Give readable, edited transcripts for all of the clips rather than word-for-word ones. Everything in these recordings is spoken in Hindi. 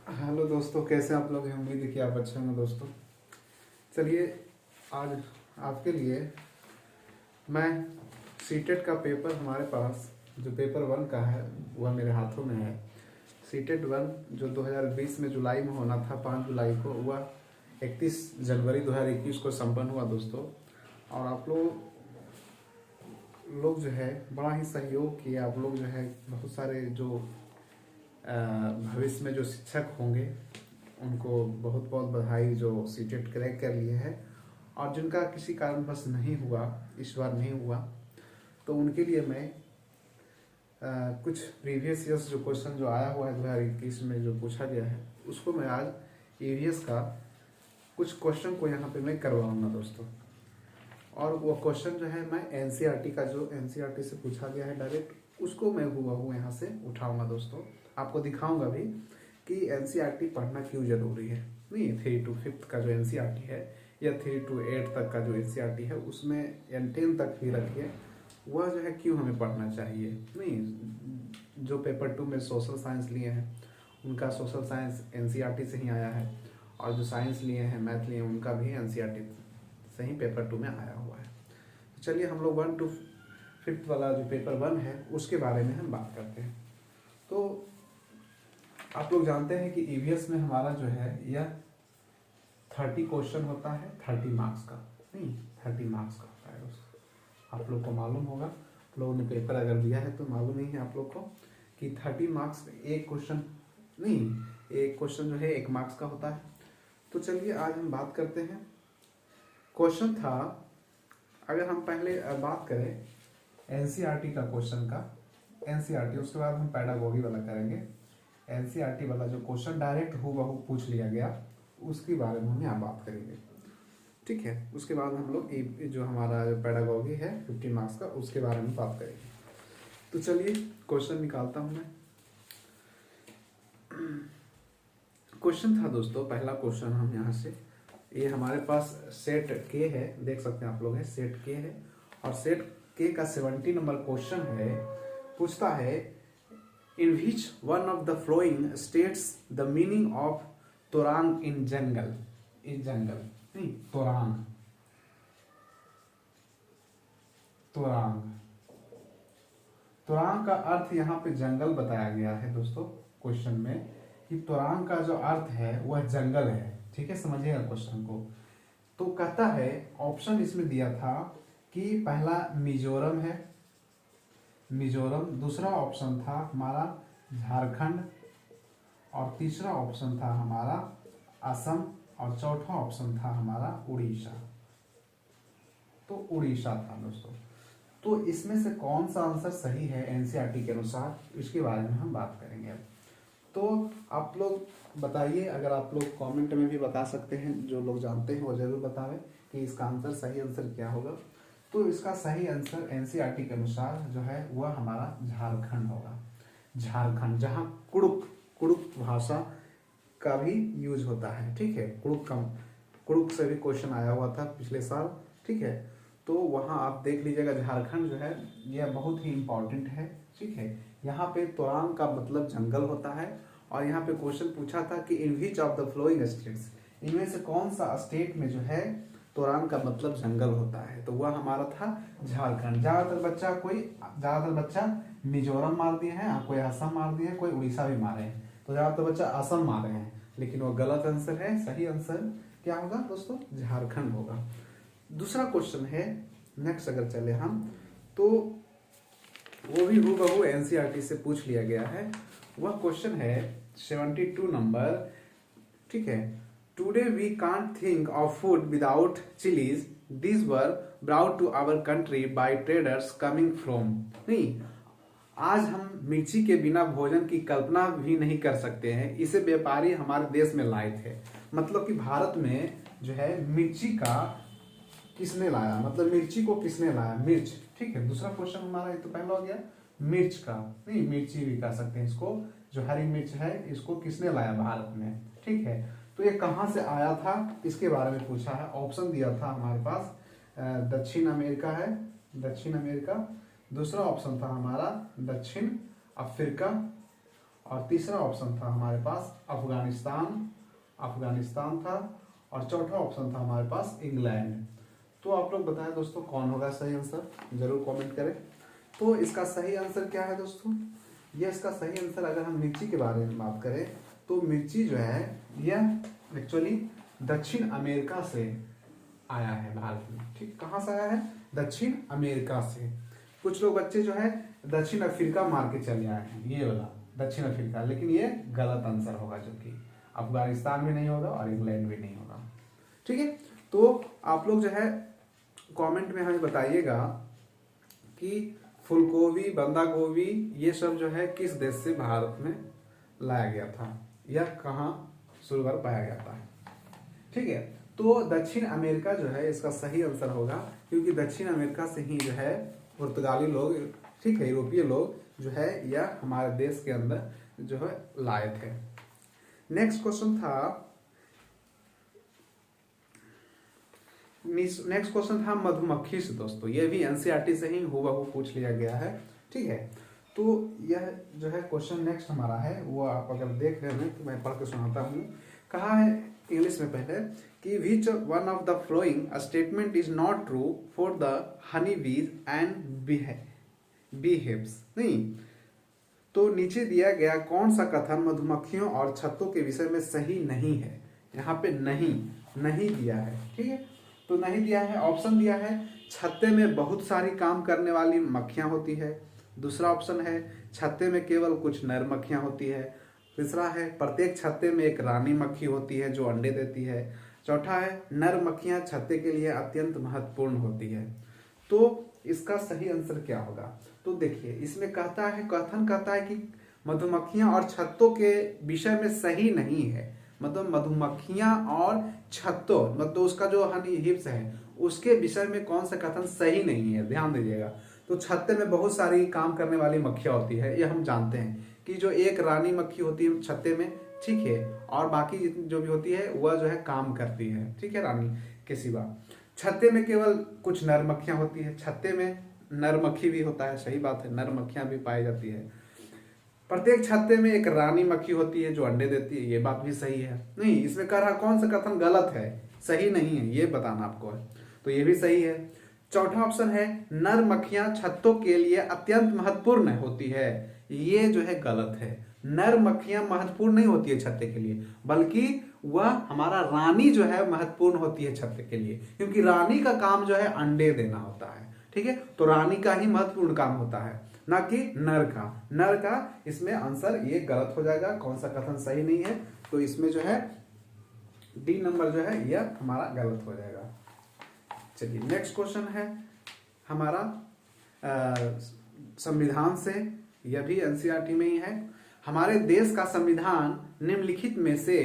हेलो दोस्तों, कैसे आप लोग हैं। उम्मीद है कि आप अच्छे होंगे दोस्तों। चलिए, आज आपके लिए मैं सीटेट का पेपर, हमारे पास जो पेपर 1 का है वह मेरे हाथों में है। सीटेट 1 जो 2020 में जुलाई में होना था, 5 जुलाई को, वह 31 जनवरी 2021 को संपन्न हुआ दोस्तों। और आप लोग जो है बड़ा ही सहयोग किए। आप लोग जो है बहुत सारे जो भविष्य में जो शिक्षक होंगे उनको बहुत बहुत बधाई, जो सीटेट क्रैक कर लिए हैं। और जिनका किसी कारणवश नहीं हुआ, इस बार नहीं हुआ, तो उनके लिए मैं कुछ प्रीवियस ईयर्स जो क्वेश्चन जो आया हुआ है 2021 में जो पूछा गया है, उसको मैं आज ईवीएस का कुछ क्वेश्चन को यहाँ पे मैं करवाऊंगा दोस्तों। और वो क्वेश्चन जो है मैं एनसीईआरटी का, जो एनसीईआरटी से पूछा गया है डायरेक्ट, उसको मैं हुबहू यहाँ से उठाऊंगा दोस्तों। आपको दिखाऊंगा भी कि एनसीईआरटी पढ़ना क्यों जरूरी है। नहीं, 3 to 5 का जो एनसीईआरटी है या 3 to 8 तक का जो एनसीईआरटी है, उसमें या 10 तक भी रखिए, वह जो है क्यों हमें पढ़ना चाहिए। नहीं, जो पेपर 2 में सोशल साइंस लिए हैं उनका सोशल साइंस एनसीईआरटी से ही आया है, और जो साइंस लिए हैं, मैथ लिए हैं, उनका भी एनसीईआरटी से ही पेपर 2 में आया हुआ है। तो चलिए हम लोग 1 to 5 वाला जो पेपर 1 है उसके बारे में हम बात करते हैं। तो आप लोग जानते हैं कि ईवीएस में हमारा जो है यह 30 क्वेश्चन होता है, 30 मार्क्स का। नहीं, 30 मार्क्स का होता है दोस्तों। आप लोग को मालूम होगा, आप लोगों ने पेपर अगर दिया है तो मालूम ही है आप लोग को कि 30 मार्क्स एक क्वेश्चन नहीं, एक क्वेश्चन जो है 1 मार्क्स का होता है। तो चलिए आज हम बात करते हैं। क्वेश्चन था, अगर हम पहले बात करें एनसीईआरटी का क्वेश्चन का, एनसीईआरटी, उसके बाद हम पैडागोगी वाला करेंगे। एनसीईआरटी वाला जो क्वेश्चन डायरेक्ट हूबहू पूछ लिया गया, उसके बारे में हम यहाँ बात करेंगे, ठीक है। उसके बाद हम लोग जो हमारा पैडागोगी है 50 मार्क्स का, उसके बारे में बात करेंगे। तो चलिए क्वेश्चन निकालता हूँ मैं। क्वेश्चन था दोस्तों, पहला क्वेश्चन हम यहाँ से, ये हमारे पास सेट के है, देख सकते हैं आप लोग, है सेट के है, और सेट के का 70 नंबर क्वेश्चन है। पूछता है, in which one of the following states the meaning of तोरांग इन जंगल। इन जंगल नहीं, तोरांग, तोरांग, तोरांग का अर्थ यहाँ पे जंगल बताया गया है दोस्तों क्वेश्चन में, कि तोरांग का जो अर्थ है वह जंगल है, ठीक है। समझिएगा क्वेश्चन को। तो कहता है, ऑप्शन इसमें दिया था कि पहला मिजोरम है, मिजोरम, दूसरा ऑप्शन था हमारा झारखंड, और तीसरा ऑप्शन था हमारा असम, और चौथा ऑप्शन था हमारा उड़ीसा। तो उड़ीसा था दोस्तों। तो इसमें से कौन सा आंसर सही है एनसीईआरटी के अनुसार, इसके बारे में हम बात करेंगे। तो आप लोग बताइए, अगर आप लोग कमेंट में भी बता सकते हैं, जो लोग जानते हैं वो जरूर बतावें कि इसका आंसर, सही आंसर क्या होगा। तो इसका सही आंसर एनसीईआरटी के अनुसार जो है वह हमारा झारखंड होगा। झारखंड, जहाँ कुड़ुक, कुड़ुक भाषा का भी यूज होता है, ठीक है। कुड़ुक से भी क्वेश्चन आया हुआ था पिछले साल, ठीक है। तो वहाँ आप देख लीजिएगा, झारखंड जो है यह बहुत ही इंपॉर्टेंट है, ठीक है। यहाँ पे तोरांग का मतलब जंगल होता है, और यहाँ पे क्वेश्चन पूछा था कि in which of the following states, इनमें से कौन सा स्टेट में जो है तोरांग का मतलब जंगल होता है, तो वह हमारा था झारखंड। ज्यादातर बच्चा मिजोरम मार दिए हैं, कोई असम मार दिए हैं, कोई उड़ीसा भी मारे हैं, तो ज्यादातर बच्चा असम मारे हैं, लेकिन वो गलत आंसर है। सही आंसर क्या होगा दोस्तों, झारखंड होगा। दूसरा क्वेश्चन है, नेक्स्ट अगर चले हम, तो वो भी हूबहू एनसीईआरटी से पूछ लिया गया है। वह क्वेश्चन है 72 नंबर, ठीक है। Today we can't think of food without chillies, this were brought to our country by traders coming from. नहीं, आज हम मिर्ची के बिना भोजन की कल्पना भी नहीं कर सकते हैं, इसे व्यापारी हमारे देश में लाए थे। मतलब कि भारत में जो है मिर्ची का किसने लाया, मतलब मिर्ची को किसने लाया, मिर्च, ठीक है। दूसरा क्वेश्चन हमारा ये तो पहला हो गया मिर्च का, नहीं मिर्ची भी कह सकते हैं इसको, जो हरी मिर्च है इसको किसने लाया भारत में, ठीक है। तो ये कहाँ से आया था इसके बारे में पूछा है। ऑप्शन दिया था हमारे पास दक्षिण अमेरिका है, दक्षिण अमेरिका, दूसरा ऑप्शन था हमारा दक्षिण अफ्रीका, और तीसरा ऑप्शन था हमारे पास अफगानिस्तान था, और चौथा ऑप्शन था हमारे पास इंग्लैंड। तो आप लोग बताएं दोस्तों कौन होगा सही आंसर, जरूर कमेंट करें। तो इसका सही आंसर क्या है दोस्तों, ये इसका सही आंसर, अगर हम मिर्ची के बारे में बात करें तो मिर्ची जो है यह एक्चुअली दक्षिण अमेरिका से आया है भारत में। ठीक, कहाँ से आया है, दक्षिण अमेरिका से। कुछ लोग बच्चे जो है दक्षिण अफ्रीका मार के चले आए हैं, ये वाला दक्षिण अफ्रीका, लेकिन ये गलत आंसर होगा, जो कि अफगानिस्तान भी नहीं होगा और इंग्लैंड भी नहीं होगा। ठीक है, तो आप लोग जो है कमेंट में हमें बताइएगा कि फूलगोभी, बंदा गोभी, ये सब जो है किस देश से भारत में लाया गया था, या कहाँ शुरू कर पाया गया था। ठीक है, तो दक्षिण अमेरिका जो है इसका सही आंसर होगा, क्योंकि दक्षिण अमेरिका से ही जो है पुर्तगाली लोग, ठीक है, यूरोपीय लोग जो है यह हमारे देश के अंदर जो है लाए थे। नेक्स्ट क्वेश्चन था मधुमक्खी से दोस्तों, ये भी एनसीईआरटी से ही हूबहू पूछ लिया गया है। ठीक है, तो यह जो है क्वेश्चन नेक्स्ट हमारा है, वो आप अगर देख रहे हैं तो मैं पढ़ के सुनाता हूँ। कहा है इंग्लिश में पहले कि विच one of the following statement is not true for the honey बीज एंड बीहिव्स। नहीं, तो नीचे दिया गया कौन सा कथन मधुमक्खियों और छत्तों के विषय में सही नहीं है। यहाँ पे नहीं दिया है। ठीक है, तो नहीं दिया है, ऑप्शन दिया है छत्ते में बहुत सारी काम करने वाली मक्खियां होती है। दूसरा ऑप्शन है छत्ते में केवल कुछ नर मक्खियां होती है। तीसरा है प्रत्येक छत्ते में एक रानी मक्खी होती है जो अंडे देती है। चौथा है नर मक्खियां छत्ते के लिए अत्यंत महत्वपूर्ण होती है। तो इसका सही आंसर क्या होगा, तो देखिए इसमें कथन कहता है कि मधुमक्खियां और छत्तों के विषय में सही नहीं है। मतलब मधुमक्खियां और छत्तों, मतलब उसका जो हनी हिप्स है उसके विषय में कौन सा कथन सही नहीं है, ध्यान दीजिएगा। तो छत्ते में बहुत सारी काम करने वाली मक्खियां होती है, ये हम जानते हैं कि जो एक रानी मक्खी होती है छत्ते में, ठीक है, और बाकी जो भी होती है वह जो है काम करती है, ठीक है, रानी के सिवा। छत्ते में केवल कुछ नर मक्खियां होती है, छत्ते में नर मक्खी भी होता है, सही बात है, नर मक्खियां भी पाई जाती है। प्रत्येक छत्ते में एक रानी मक्खी होती है जो अंडे देती है, ये बात भी सही है। नहीं, इसमें कह रहा कौन सा कथन गलत है, सही नहीं है, ये बताना आपको है, तो ये भी सही है। चौथा ऑप्शन है नर मक्खियां छत्तों के लिए अत्यंत महत्वपूर्ण होती है, ये जो है गलत है। नर मक्खियां महत्वपूर्ण नहीं होती है छत्ते के लिए, बल्कि वह हमारा रानी जो है महत्वपूर्ण होती है छत्ते के लिए, क्योंकि रानी का काम जो है अंडे देना होता है। ठीक है, तो रानी का ही महत्वपूर्ण काम होता है, ना कि नर का। इसमें आंसर ये गलत हो जाएगा, कौन सा कथन सही नहीं है, तो इसमें जो है डी नंबर जो है यह हमारा गलत हो जाएगा। चलिए नेक्स्ट क्वेश्चन है हमारा संविधान से, यह भी एनसीईआरटी में ही है। हमारे देश का संविधान निम्नलिखित में से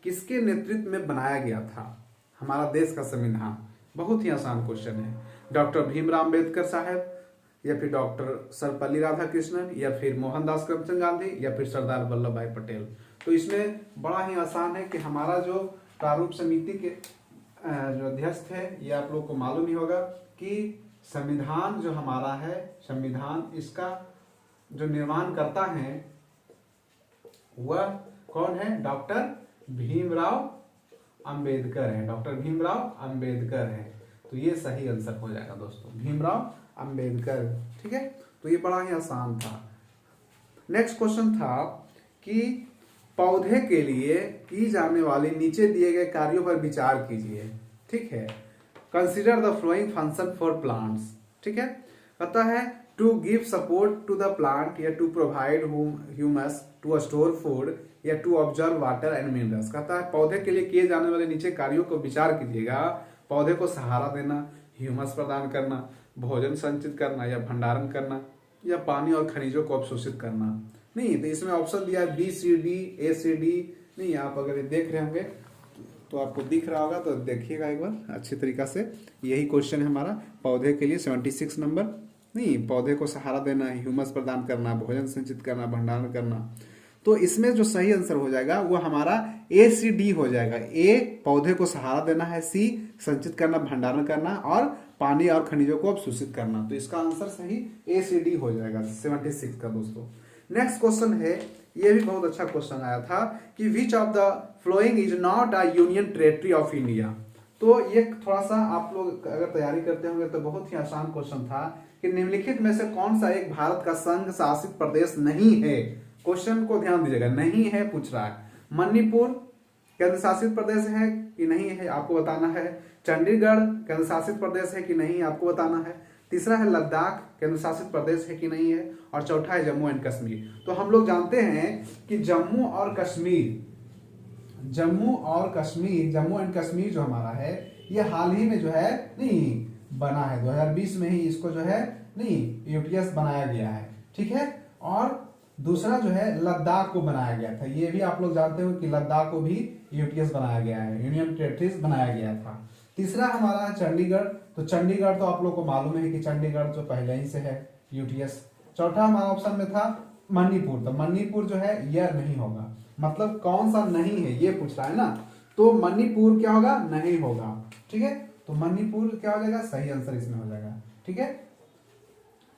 किसके नेतृत्व में बनाया गया था। हमारा देश का संविधान बहुत ही आसान क्वेश्चन है। डॉक्टर भीमराव अम्बेडकर साहब, या फिर डॉक्टर सर्वपल्ली राधाकृष्णन, या फिर मोहनदास करमचंद गांधी, या फिर सरदार वल्लभ भाई पटेल। तो इसमें बड़ा ही आसान है कि हमारा जो प्रारूप समिति के जो अध्यक्ष थे, ये आप लोग को मालूम ही होगा कि संविधान जो हमारा है, संविधान इसका जो निर्माण करता है वह कौन है, डॉक्टर भीमराव अंबेडकर है, डॉक्टर भीमराव अंबेडकर है। तो ये सही आंसर हो जाएगा दोस्तों, भीमराव अंबेडकर। ठीक है, तो ये बड़ा ही आसान था। नेक्स्ट क्वेश्चन था कि पौधे के लिए की जाने वाले नीचे दिए गए कार्यों पर विचार कीजिए। ठीक है, consider the following function for plants. ठीक है, कहता है to give support to the plant, या to provide humus, to store food, या to observe water and minerals. कहता है पौधे के लिए किए जाने वाले नीचे कार्यों को विचार कीजिएगा। पौधे को सहारा देना, ह्यूमस प्रदान करना, भोजन संचित करना या भंडारण करना, या पानी और खनिजों को अवशोषित करना। नहीं, तो इसमें ऑप्शन दिया है बी सी डी, ए सी डी। नहीं, आप अगर देख रहे होंगे तो आपको दिख रहा होगा, तो देखिएगा एक बार अच्छी तरीका से। यही क्वेश्चन है हमारा पौधे के लिए 76 नंबर। नहीं, पौधे को सहारा देना, ह्यूमस प्रदान करना, भोजन संचित करना, भंडारण करना। तो इसमें जो सही आंसर हो जाएगा वो हमारा ए सी डी हो जाएगा। ए पौधे को सहारा देना है, सी संचित करना, भंडारण करना, और पानी और खनिजों को अवशोषित करना। तो इसका आंसर सही ए सी डी हो जाएगा 76 का दोस्तों। नेक्स्ट क्वेश्चन है, ये भी बहुत अच्छा क्वेश्चन आया था कि विच of the following is not a union territory of India. तो ये थोड़ा सा आप लोग अगर तैयारी करते होंगे तो बहुत ही आसान क्वेश्चन था कि निम्नलिखित में से कौन सा एक भारत का संघ शासित प्रदेश नहीं है। क्वेश्चन को ध्यान दीजिएगा, नहीं है पूछ रहा है। मणिपुर केंद्र शासित प्रदेश है कि नहीं है आपको बताना है। चंडीगढ़ केंद्र शासित प्रदेश है कि नहीं आपको बताना है। तीसरा है लद्दाख केंद्र शासित प्रदेश है कि नहीं है। और चौथा है जम्मू एंड कश्मीर। तो हम लोग जानते हैं कि जम्मू एंड कश्मीर जो हमारा है ये हाल ही में जो है नहीं बना है, 2020 में ही इसको जो है नहीं यूटीएस बनाया गया है, ठीक है। और दूसरा जो है लद्दाख को बनाया गया था, ये भी आप लोग जानते हो कि लद्दाख को भी यूटीएस बनाया गया है, यूनियन टेरिटरीज बनाया गया था। तीसरा हमारा है चंडीगढ़, तो चंडीगढ़ तो आप लोग को मालूम है कि चंडीगढ़ जो पहले ही से है यूटीएस। चौथा हमारा ऑप्शन में था मणिपुर, तो मणिपुर जो है यह नहीं होगा, मतलब कौन सा नहीं है ये पूछ रहा है ना, तो मणिपुर क्या होगा, नहीं होगा, ठीक है। तो मणिपुर क्या हो जाएगा, सही आंसर इसमें हो जाएगा, ठीक है।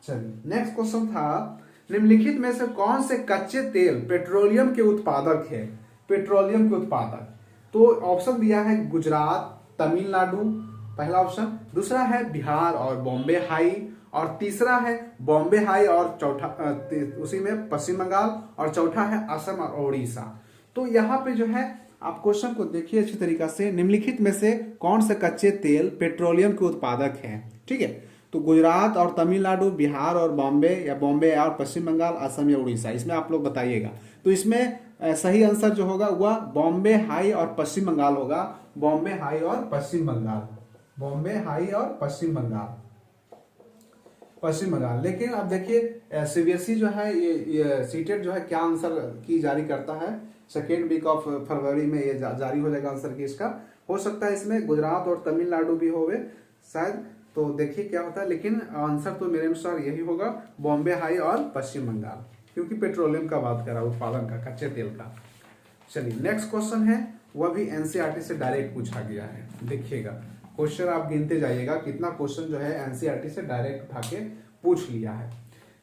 चलिए नेक्स्ट क्वेश्चन था, निम्नलिखित में से कौन से कच्चे तेल पेट्रोलियम के उत्पादक है, पेट्रोलियम के उत्पादक। तो ऑप्शन दिया है गुजरात, तमिलनाडु पहला ऑप्शन, दूसरा है बिहार और बॉम्बे हाई, और तीसरा है बॉम्बे हाई और चौथा उसी में पश्चिम बंगाल, और चौथा है असम और उड़ीसा। तो यहाँ पे जो है आप क्वेश्चन को देखिए अच्छी तरीका से, निम्नलिखित में से कौन से कच्चे तेल पेट्रोलियम के उत्पादक हैं, ठीक है। तो गुजरात और तमिलनाडु, बिहार और बॉम्बे, या बॉम्बे और पश्चिम बंगाल, असम या उड़ीसा, इसमें आप लोग बताइएगा। तो इसमें सही आंसर जो होगा वह बॉम्बे हाई और पश्चिम बंगाल होगा, बॉम्बे हाई और पश्चिम बंगाल, बॉम्बे हाई और पश्चिम बंगाल, पश्चिम बंगाल। लेकिन अब देखिए सीबीएसई जो है ये सीटेट जो है क्या आंसर की जारी करता है, सेकेंड वीक ऑफ फरवरी में ये जारी हो जाएगा आंसर की इसका। हो सकता है इसमें गुजरात और तमिलनाडु भी होवे शायद, तो देखिए क्या होता है, लेकिन आंसर तो मेरे अनुसार यही होगा बॉम्बे हाई और पश्चिम बंगाल, क्योंकि पेट्रोलियम का बात करा, उत्पादन का, कच्चे तेल का। चलिए नेक्स्ट क्वेश्चन है, वह भी एनसीईआरटी से डायरेक्ट पूछा गया है। देखिएगा क्वेश्चन आप गिनते जाइएगा कितना क्वेश्चन जो है एनसीईआरटी से डायरेक्ट उठा के पूछ लिया है।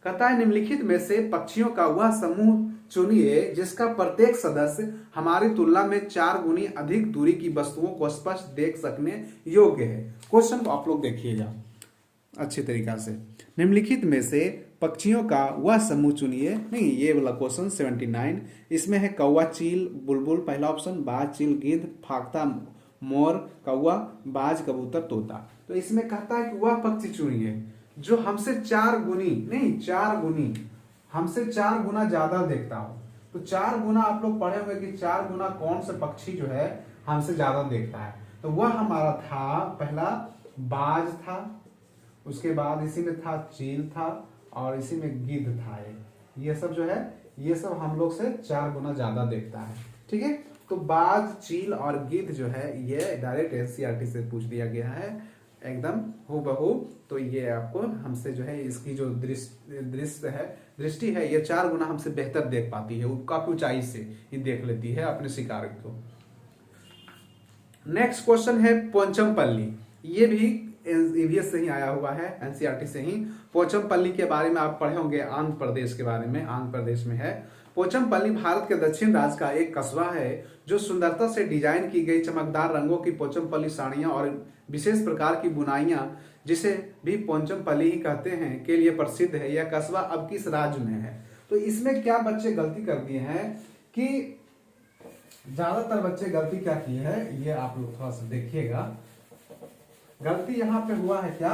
कहता है निम्नलिखित में से पक्षियों का वह समूह चुनिए जिसका प्रत्येक सदस्य हमारी तुलना में 4 गुनी अधिक दूरी की वस्तुओं को स्पष्ट देख सकने योग्य है। क्वेश्चन को आप लोग देखिएगा अच्छी तरीका से, निम्नलिखित में से पक्षियों का वह समूह चुनिए, नहीं ये वाला क्वेश्चन 79, इसमें है कौवा, चील, बुलबुल पहला ऑप्शन, बाज, चील, गिद्ध, फाख्ता, मोर, कौवा, बाज, कबूतर, तोता। तो इसमें कहता है कि वह पक्षी चुनिए जो हमसे 4 गुनी, नहीं 4 गुनी, हमसे 4 गुना ज्यादा देखता हो। तो 4 गुना आप लोग पढ़े हुए कि 4 गुना कौन से पक्षी जो है हमसे ज्यादा देखता है। तो वह हमारा था, पहला बाज था, उसके बाद इसी में था चील था, और इसी में गिद्ध था। ये सब जो है ये सब हम लोग से 4 गुना ज्यादा देखता है, ठीक है। तो बाज, चील और गिद्ध जो है ये डायरेक्ट एनसीईआरटी से पूछ दिया गया है, एकदम हूबहू। तो ये आपको हमसे जो है इसकी जो दृष्टि है ये 4 गुना हमसे बेहतर देख पाती है, काफी ऊंचाई से ही देख लेती है अपने शिकार को। नेक्स्ट क्वेश्चन है पोचमपल्ली, ये भी ईवीएस से ही आया हुआ है, एनसीईआरटी से ही। पोचमपल्ली के बारे में आप पढ़े होंगे, आंध्र प्रदेश के बारे में, आंध्र प्रदेश में है। पोचमपल्ली भारत के दक्षिण राज्य का एक कस्बा है जो सुंदरता से डिजाइन की गई चमकदार रंगों की पोचमपल्ली साड़ियां और विशेष प्रकार की बुनाइयां, जिसे भी पोचमपल्ली ही कहते हैं, के लिए प्रसिद्ध है। यह कस्बा अब किस राज्य में है। तो इसमें क्या बच्चे गलती कर दिए हैं कि ज्यादातर बच्चे गलती क्या किए हैं, ये आप लोग थोड़ा सा देखिएगा। गलती यहाँ पे हुआ है क्या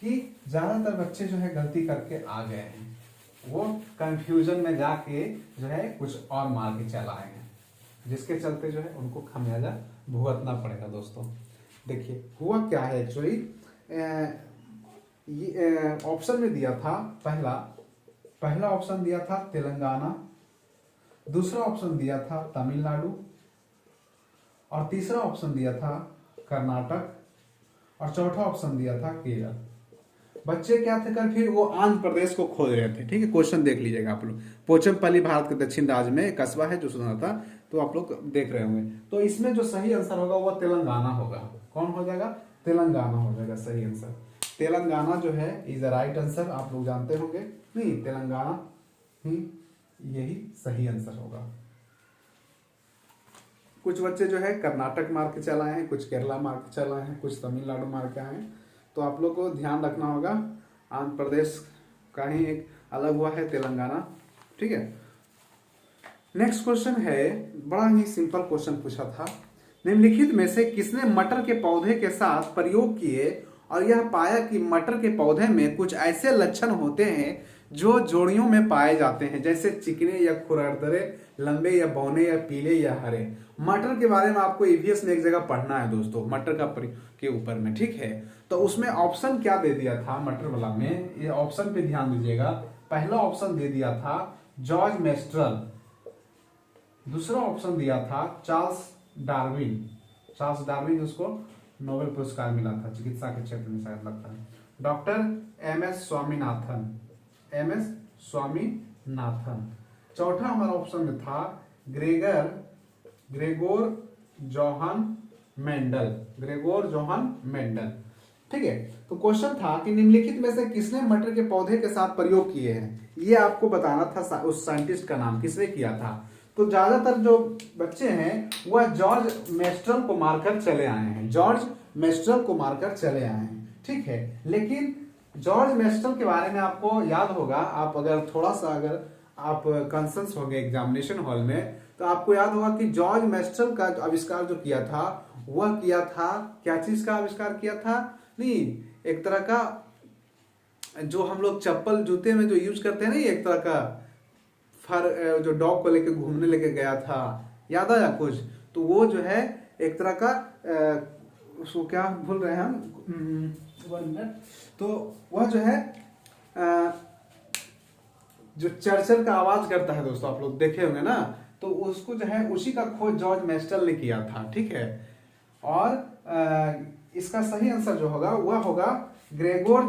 कि ज्यादातर बच्चे जो है गलती करके आ गए हैं, वो कंफ्यूजन में जाके जो है कुछ और मार के चल आए हैं, जिसके चलते जो है उनको खमियाजा भुगतना पड़ेगा। दोस्तों देखिए हुआ क्या है एक्चुअली, ऑप्शन में दिया था, पहला ऑप्शन दिया था तेलंगाना, दूसरा ऑप्शन दिया था तमिलनाडु, और तीसरा ऑप्शन दिया था कर्नाटक, और चौथा ऑप्शन दिया था केरल। बच्चे क्या थे कर फिर वो आंध्र प्रदेश को खोज रहे थे, ठीक है। क्वेश्चन देख लीजिएगा आप लोग, पोचमपल्ली भारत के दक्षिण राज्य में कस्बा है जो सुना था, तो आप लोग देख रहे होंगे। तो इसमें जो सही आंसर होगा वो तेलंगाना होगा। कौन हो जाएगा, तेलंगाना हो जाएगा सही आंसर। तेलंगाना जो है इज द राइट आंसर, आप लोग जानते होंगे, नहीं तेलंगाना ही यही सही आंसर होगा। कुछ बच्चे जो है कर्नाटक मार के चलाए हैं, कुछ केरला मार के चलाए हैं, कुछ तमिलनाडु मार के आए हैं। तो आप लोग को ध्यान रखना होगा, आंध्र प्रदेश का ही एक अलग हुआ है, तेलंगाना। ठीक है, नेक्स्ट क्वेश्चन है, बड़ा ही सिंपल क्वेश्चन पूछा था। निम्नलिखित में से किसने मटर के पौधे के साथ प्रयोग किए और यह पाया कि मटर के पौधे में कुछ ऐसे लक्षण होते हैं जो जोड़ियों में पाए जाते हैं, जैसे चिकने या खुरदरे, लंबे या बौने या पीले या हरे। मटर के बारे में आपको ईवीएस में एक जगह पढ़ना है दोस्तों, मटर का के ऊपर में। ठीक है, तो उसमें ऑप्शन क्या दे दिया था मटर वाला में, ये ऑप्शन पे ध्यान दीजिएगा। पहला ऑप्शन दे दिया था जॉर्ज मेस्ट्रल, दूसरा ऑप्शन दिया था चार्ल्स डार्विन। चार्ल्स डार्विन उसको नोबेल पुरस्कार मिला था चिकित्सा के क्षेत्र में शायद लगता है। Doctor MS Swaminathan, MS Swaminathan. चौथा हमारा ऑप्शन में था Gregor Johan Mendel, Gregor Johan Mendel. ठीक है, तो क्वेश्चन था कि निम्नलिखित में से किसने मटर के पौधे के साथ प्रयोग किए हैं, ये आपको बताना था उस साइंटिस्ट का नाम किसने किया था। तो ज्यादातर जो बच्चे हैं वह जॉर्ज मेस्ट्रल को मारकर चले आए हैं, जॉर्ज मेस्ट्रल को मारकर चले आए हैं। ठीक है, लेकिन जॉर्ज मेस्ट्रल के बारे में आपको याद होगा, आप अगर थोड़ा सा अगर आप कंसंस हो गए एग्जामिनेशन हॉल में, तो आपको याद होगा कि जॉर्ज मेस्ट्रल का आविष्कार जो किया था वह किया था, क्या चीज का आविष्कार किया था, नहीं एक तरह का जो हम लोग चप्पल जूते में जो यूज करते हैं ना, एक तरह का फर जो डॉग को लेके घूमने लेके गया था, याद आया कुछ। तो वो जो है एक तरह का उसको क्या भूल रहे हैं हम, 1 मिनट। तो वह जो है जो चर्चल का आवाज करता है दोस्तों, आप लोग देखे होंगे ना, तो उसको जो है उसी का खोज जॉर्ज मेस्ट्रल ने किया था। ठीक है, और इसका सही आंसर जो होगा वह होगा ग्रेगोर,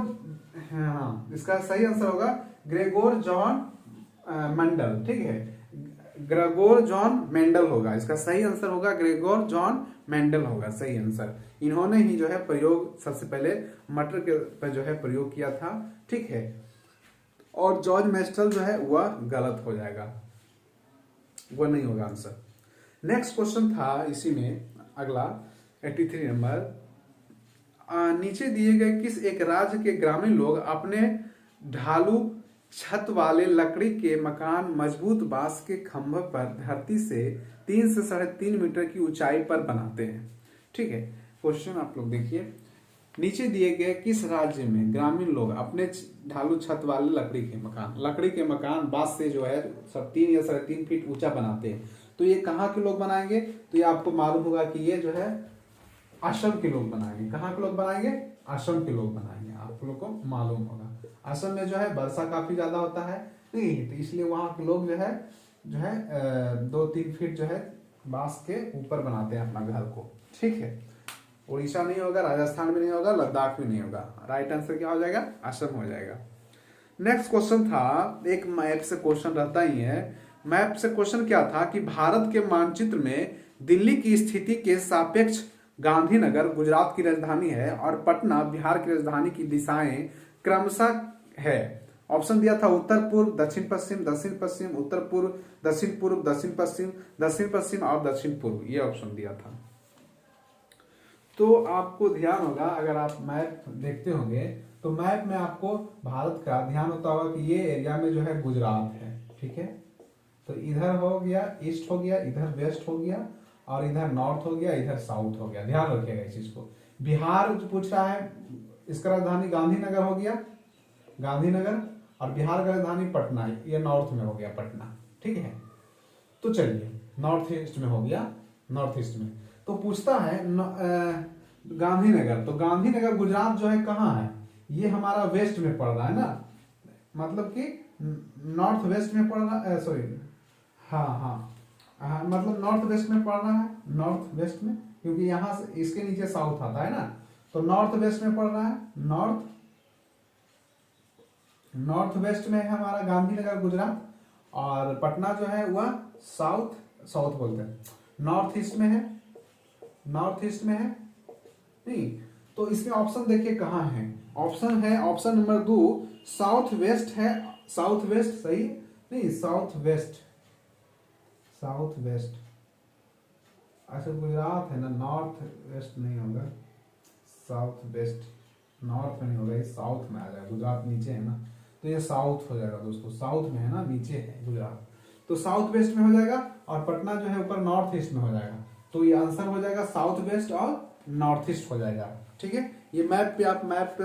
हाँ इसका सही आंसर होगा ग्रेगोर जॉन मेंडल। ठीक है, ग्रेगोर जॉन मेंडल होगा, इसका सही आंसर होगा ग्रेगोर जॉन मेंडल होगा सही आंसर। इन्होंने ही जो है प्रयोग सबसे पहले मटर के पर जो है प्रयोग किया था। ठीक है, और जॉर्ज मेस्ट्रल जो है वह गलत हो जाएगा, वह नहीं होगा आंसर। नेक्स्ट क्वेश्चन था इसी में अगला 83 नंबर, नीचे दिए गए किस एक राज्य के ग्रामीण लोग अपने ढालू छत वाले लकड़ी के मकान मजबूत बांस के खंभ पर धरती से 3 से 3.5 मीटर की ऊंचाई पर बनाते हैं। ठीक है, क्वेश्चन आप लोग देखिए, नीचे दिए गए किस राज्य में ग्रामीण लोग अपने ढालू छत वाले लकड़ी के मकान बांस से जो है 3 या 3.5 फीट ऊंचा बनाते हैं। तो ये कहाँ के लोग बनाएंगे, तो ये आपको मालूम होगा कि ये जो है असम के लोग बनाएंगे। कहाँ के लोग बनाएंगे, असम के लोग बनाएंगे, आप लोग को मालूम होगा। असम में जो है वर्षा काफी ज्यादा होता है, नहीं तो इसलिए वहां के लोग जो है 2-3 फीट जो है बांस के ऊपर बनाते हैं अपना घर को। ठीक है, उड़ीसा नहीं होगा, राजस्थान में नहीं होगा, लद्दाख में नहीं होगा। राइट आंसर क्या हो जाएगा, असम हो जाएगा। नेक्स्ट क्वेश्चन था, एक मैप से क्वेश्चन रहता ही है। मैप से क्वेश्चन क्या था कि भारत के मानचित्र में दिल्ली की स्थिति के सापेक्ष गांधीनगर गुजरात की राजधानी है और पटना बिहार की राजधानी की दिशाएं क्रमशः है। ऑप्शन दिया था उत्तर पूर्व, दक्षिण पश्चिम, दक्षिण पश्चिम, उत्तर पूर्व, दक्षिण पूर्व, दक्षिण पश्चिम, दक्षिण पश्चिम और दक्षिण पूर्व, ये ऑप्शन दिया था। तो आपको ध्यान होगा, अगर आप मैप देखते होंगे तो मैप में आपको भारत का ध्यान होता होगा कि ये एरिया में जो है गुजरात है। ठीक है, तो इधर हो गया ईस्ट हो गया, इधर वेस्ट हो गया, और इधर नॉर्थ हो गया, इधर साउथ हो गया। ध्यान रखिएगा इस चीज को। बिहार जो पूछ रहा है, इसका राजधानी गांधीनगर हो गया, गांधीनगर, और बिहार का राजधानी पटना, ये नॉर्थ में हो गया पटना। ठीक है, तो चलिए नॉर्थ ईस्ट में हो गया, नॉर्थ ईस्ट में। तो पूछता है गांधीनगर, तो गांधीनगर गुजरात जो है कहाँ है, ये हमारा वेस्ट में पड़ रहा है ना, मतलब कि नॉर्थ वेस्ट में पड़ रहा है, सॉरी हाँ, मतलब नॉर्थ वेस्ट में पड़ रहा है, नॉर्थ वेस्ट में, क्योंकि यहां से इसके नीचे साउथ आता है ना, तो नॉर्थ वेस्ट में पड़ रहा है, नॉर्थ वेस्ट में है हमारा गांधीनगर गुजरात, और पटना जो है वह साउथ बोलते हैं, नॉर्थ ईस्ट में है, नॉर्थ ईस्ट में है नहीं। तो इसमें ऑप्शन देखिए कहाँ है, ऑप्शन है ऑप्शन नंबर 2 साउथ वेस्ट है, साउथ वेस्ट सही, नहीं, साउथ वेस्ट, साउथ वेस्ट, अच्छा गुजरात है ना, नॉर्थ वेस्ट नहीं होगा, साउथ वेस्ट, नॉर्थ में नहीं होगा, ये साउथ में आ जाएगा, गुजरात नीचे है ना, तो ये साउथ हो जाएगा दोस्तों, साउथ में है ना, नीचे है गुजरात, तो साउथ वेस्ट में हो जाएगा, और पटना जो है ऊपर नॉर्थ ईस्ट में हो जाएगा, तो ये आंसर हो जाएगा साउथ वेस्ट और नॉर्थ ईस्ट हो जाएगा। ठीक है, ये मैप पे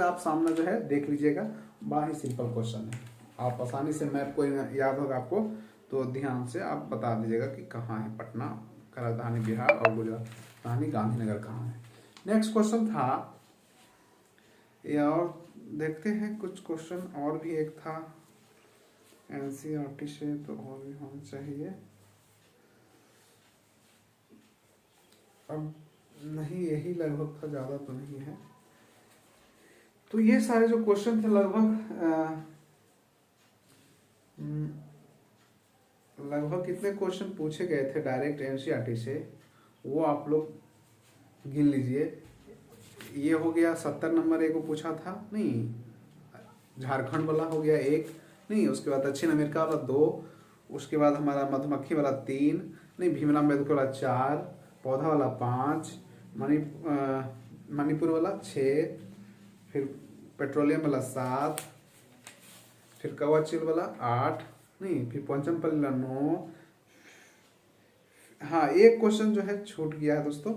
आप सामने जो है देख लीजिएगा, बड़ा ही सिंपल क्वेश्चन है, आप आसानी से मैप को याद होगा आपको, तो ध्यान से आप बता दीजिएगा कि कहाँ है पटना का राजधानी बिहार, और गुजरात राजधानी गांधीनगर कहाँ है। नेक्स्ट क्वेश्चन था ये, और देखते हैं कुछ क्वेश्चन, और भी एक था एनसीईआरटी से, तो और भी होना चाहिए, अब नहीं, यही लगभग था, ज़्यादा तो नहीं है। तो ये सारे जो क्वेश्चन थे लगभग कितने क्वेश्चन पूछे गए थे डायरेक्ट एनसीईआरटी से, वो आप लोग गिन लीजिए। ये हो गया 70 नंबर एक को पूछा था, नहीं झारखंड वाला हो गया एक, नहीं उसके बाद दक्षिण अमेरिका वाला 2, उसके बाद हमारा मधुमक्खी वाला 3, नहीं भीमराव अम्बेडकर वाला 4, पौधा वाला 5, मणिपुर वाला 6, फिर पेट्रोलियम वाला 7, फिर कवच वाला 8, नहीं फिर पंचमपल्ली वाला 9, हाँ एक क्वेश्चन जो है छूट गया है दोस्तों,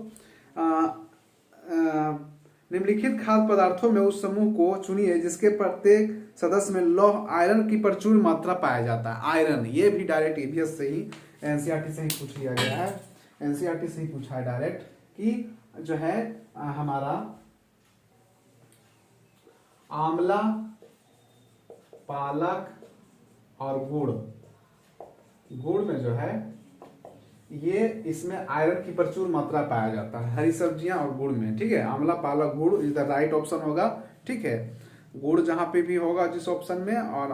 निम्नलिखित खाद्य पदार्थों में उस समूह को चुनिए जिसके प्रत्येक सदस्य में लौह आयरन की प्रचुर मात्रा पाया जाता है। आयरन, ये भी डायरेक्ट ईवीएस से ही एनसीईआरटी से ही पूछ लिया गया है, एनसीईआरटी से ही पूछा है डायरेक्ट, कि जो है हमारा आंवला, पालक और गुड़ में जो है ये इसमें आयरन की प्रचुर मात्रा पाया जाता है, हरी सब्जियां और गुड़ में। ठीक है, आंवला पालक गुड़ इज द राइट ऑप्शन होगा। ठीक है, गुड़ जहां पे भी होगा जिस ऑप्शन में, और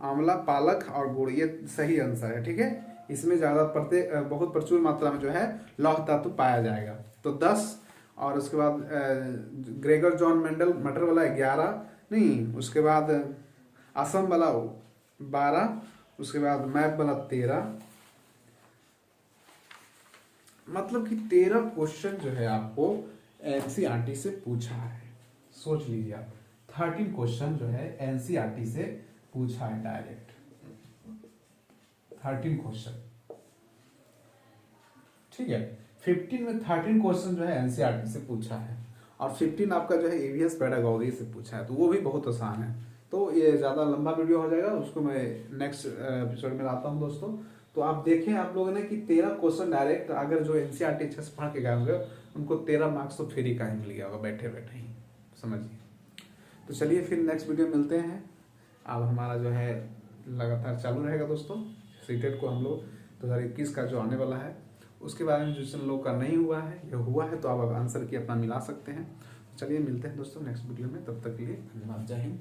आंवला पालक और गुड़ ये सही आंसर है। ठीक है, इसमें ज्यादा बहुत प्रचुर मात्रा में जो है लौह तत्व पाया जाएगा। तो 10, और उसके बाद ग्रेगर जॉन मेंडल मटर वाला 11, नहीं उसके बाद असम वाला 12, उसके बाद मैप वाला 13, मतलब कि 13 क्वेश्चन जो है आपको एनसीईआरटी से पूछा है। सोच लीजिए आप, 13 क्वेश्चन जो है एनसीईआरटी से पूछा है डायरेक्ट, 13 क्वेश्चन। ठीक है, 15 में 13 क्वेश्चन जो है एनसीईआरटी से पूछा है, और 15 आपका जो है ईवीएस पेडागोजी से पूछा है, तो वो भी बहुत आसान है। तो ये ज़्यादा लंबा वीडियो हो जाएगा, उसको मैं नेक्स्ट एपिसोड में लाता हूँ दोस्तों। तो आप देखें आप लोगों ने कि 13 क्वेश्चन डायरेक्ट, अगर जो एनसीईआरटी अच्छे से पढ़ के गए होंगे उनको 13 मार्क्स तो फ्री का ही मिल गया होगा बैठे बैठे ही, समझिए। तो चलिए फिर नेक्स्ट वीडियो मिलते हैं। अब हमारा जो है लगातार चालू रहेगा दोस्तों, सीटेट को हम लोग 2021 का जो आने वाला है उसके बारे में जो जिन लोग का नहीं हुआ है या हुआ है तो आप आंसर की अपना मिला सकते हैं। चलिए मिलते हैं दोस्तों नेक्स्ट वीडियो में, तब तक के लिए धन्यवाद, जय हिंद।